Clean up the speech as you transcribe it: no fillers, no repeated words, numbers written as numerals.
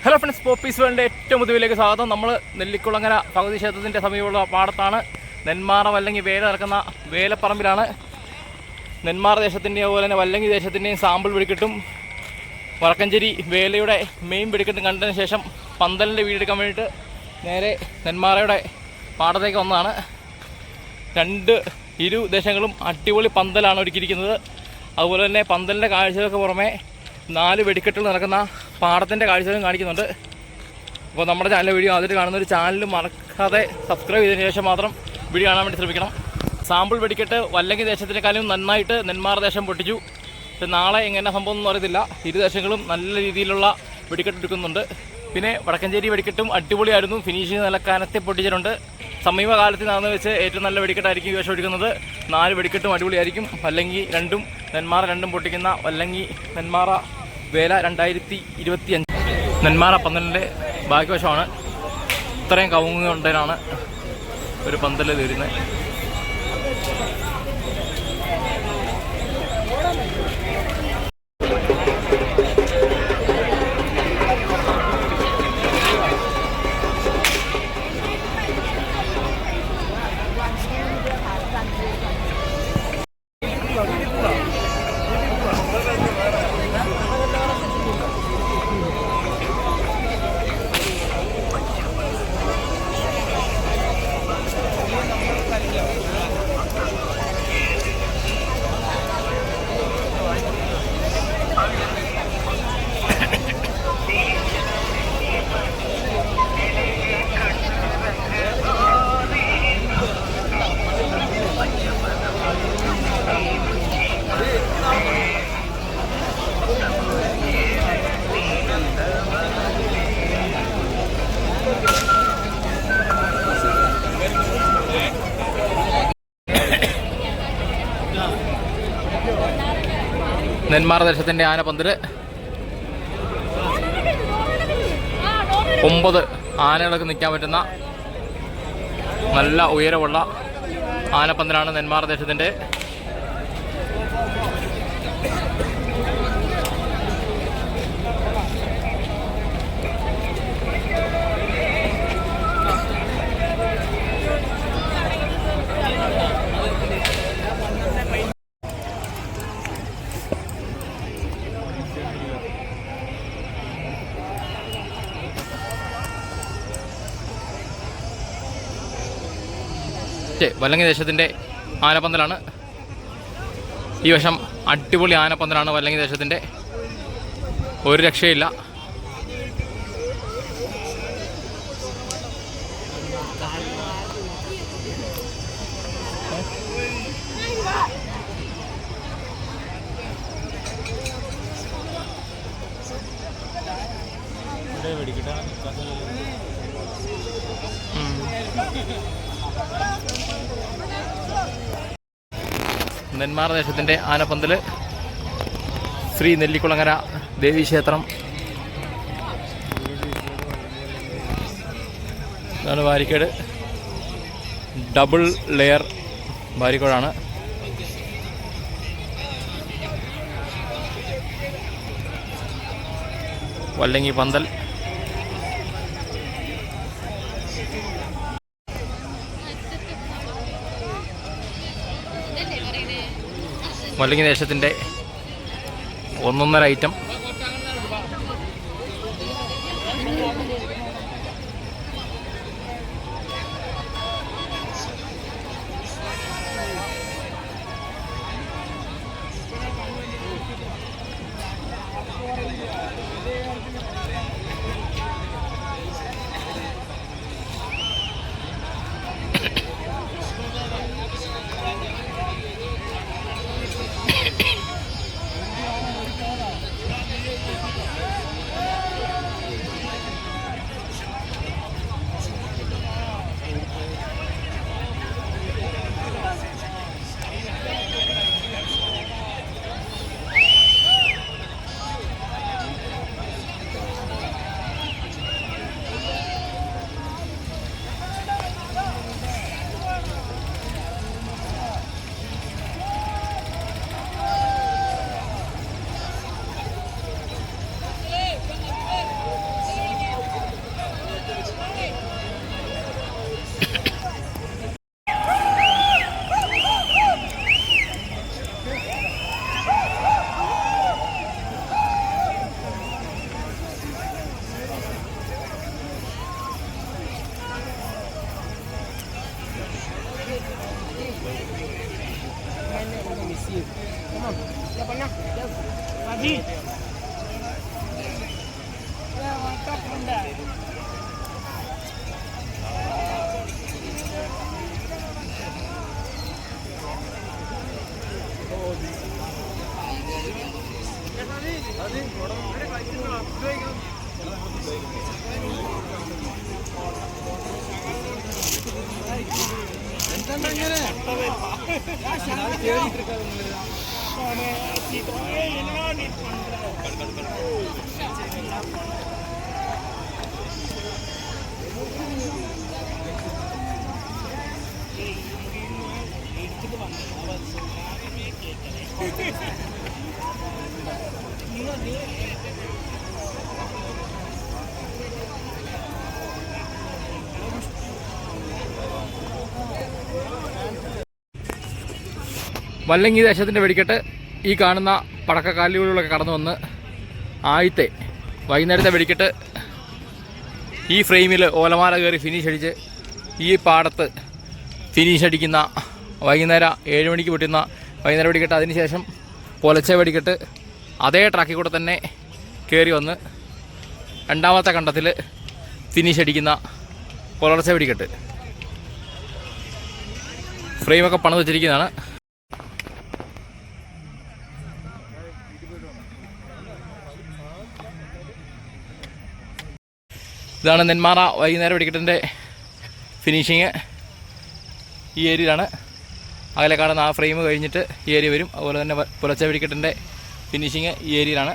Hello friends, Popees വേൾഡിൻ്റെ ഏറ്റവും പുതിയയിലേക്ക് സ്വാഗതം. നമ്മൾ നെല്ലിക്കുളങ്ങര ഭഗവതി ക്ഷേത്രത്തിൻ്റെ സമീപമുള്ള പാടത്താണ്. നെന്മാറ വല്ലങ്ങി വേല നടക്കുന്ന വേലപ്പറമ്പിലാണ്. നെന്മാറ ദേശത്തിൻ്റെയും അതുപോലെ തന്നെ വല്ലങ്ങി ദേശത്തിൻ്റെയും സാമ്പിൾ വെടിക്കെട്ടും വടക്കഞ്ചേരി വേലയുടെ മെയിൻ വെടിക്കെട്ടും കണ്ടതിന് ശേഷം പന്തലിൻ്റെ വീടെടുക്കാൻ വേണ്ടിയിട്ട് നേരെ നെന്മാറയുടെ പാടത്തേക്ക് വന്നതാണ്. ഇരു ദേശങ്ങളും അടിപൊളി പന്തലാണ് ഒരുക്കിയിരിക്കുന്നത്. അതുപോലെ തന്നെ പന്തലിൻ്റെ കാഴ്ചകൾക്ക് പുറമെ 4 വെടിക്കെട്ടുകൾ നടക്കുന്ന പാടത്തിൻ്റെ കാഴ്ചകളും കാണിക്കുന്നുണ്ട്. അപ്പോൾ നമ്മുടെ ചാനലിലെ വീഡിയോ ആദ്യമായിട്ട് കാണുന്ന ഒരു ചാനൽ മറക്കാതെ സബ്സ്ക്രൈബ് ചെയ്തതിന് ശേഷം മാത്രം വീഡിയോ കാണാൻ വേണ്ടി ശ്രമിക്കണം. സാമ്പിൾ വെടിക്കെട്ട് വല്ലങ്ങി ദേശത്തിനേക്കാളും നന്നായിട്ട് നെന്മാറ ദേശം പൊട്ടിച്ചു. പക്ഷേ നാളെ എങ്ങനെ സംഭവം ഒന്നും അറിയത്തില്ല. ഇരു ദേശങ്ങളും നല്ല രീതിയിലുള്ള വെടിക്കെട്ട് എടുക്കുന്നുണ്ട്. പിന്നെ വടക്കഞ്ചേരി വെടിക്കെട്ടും അടിപൊളിയായിരുന്നു. ഫിനിഷിങ് നല്ല കനത്തി പൊട്ടിച്ചിട്ടുണ്ട്. സമീപകാലത്ത് നടന്നു വെച്ച് ഏറ്റവും നല്ല വെടിക്കെട്ടായിരിക്കും ഈ വർഷം എടുക്കുന്നത്. 4 വെടിക്കെട്ടും അടിപൊളിയായിരിക്കും. വല്ലങ്ങി 2ഉം നെന്മാറ 2ഉം പൊട്ടിക്കുന്ന വല്ലങ്ങി നെന്മാറ വേല 2025 നെന്മാറ പന്തലിൻ്റെ ബാക്കി വശമാണ്. ഇത്രയും കവുങ്ങ് കൊണ്ടതിനാണ് ഒരു പന്തൽ തീരുന്നത്. നെന്മാറ ദേശത്തിൻ്റെ ആനപ്പന്തൽ 9 ആനകൾക്ക് നിൽക്കാൻ പറ്റുന്ന നല്ല ഉയരമുള്ള ആനപ്പന്തലാണ് നെന്മാറ ദേശത്തിൻ്റെ. വല്ലങ്ങി ദേശത്തിൻ്റെ ആനപ്പന്തലാണ്. ഈ വർഷം അടിപൊളി ആനപ്പന്തലാണ് വല്ലങ്ങി ദേശത്തിൻ്റെ. ഒരു രക്ഷയില്ല. നെന്മാറ ദേശത്തിൻ്റെ ആനപ്പന്തൽ ശ്രീ നെല്ലിക്കുളങ്ങര ദേവീക്ഷേത്രം. ഇതാണ് ബാരിക്കേഡ്. ഡബിൾ ലെയർ ബാരിക്കേഡാണ്. വല്ലങ്ങി പന്തൽ വല്ലങ്ങി ദേശത്തിൻ്റെ 1.5 ഐറ്റം. വല്ലങ്ങി ദേശത്തിൻ്റെ വെടിക്കെട്ട് ഈ കാണുന്ന പടക്കക്കാലുകളിലൂടെയൊക്കെ കടന്നു വന്ന് ആദ്യത്തെ വൈകുന്നേരത്തെ വെടിക്കെട്ട് ഈ ഫ്രെയിമിൽ ഓലമാല കയറി ഫിനിഷ് അടിച്ച് ഈ പാടത്ത് ഫിനിഷ് അടിക്കുന്ന വൈകുന്നേരം 7 മണിക്ക് പൊട്ടുന്ന വൈകുന്നേരം വെടിക്കെട്ട്. അതിനുശേഷം പൊലച്ച വെടിക്കെട്ട് അതേ ട്രാക്കിൽ കൂടെ തന്നെ കയറി വന്ന് രണ്ടാമത്തെ കണ്ടത്തിൽ ഫിനിഷ് അടിക്കുന്ന പുലർച്ചെ വെടിക്കെട്ട്. ഫ്രെയിമൊക്കെ പണിത് വെച്ചിരിക്കുന്നതാണ്. ഇതാണ് നെന്മാറ വൈകുന്നേരം വെടിക്കെട്ടിൻ്റെ ഫിനിഷിങ്. ഈ ഏരിയയിലാണ്. അകലെ കാണുന്ന ആ ഫ്രെയിം കഴിഞ്ഞിട്ട് ഈ ഏരിയ വരും. അതുപോലെ തന്നെ പുലർച്ചെ വെടിക്കെട്ടിൻ്റെ ഫിനിഷിങ് ഈ ഏരിയയിലാണ്.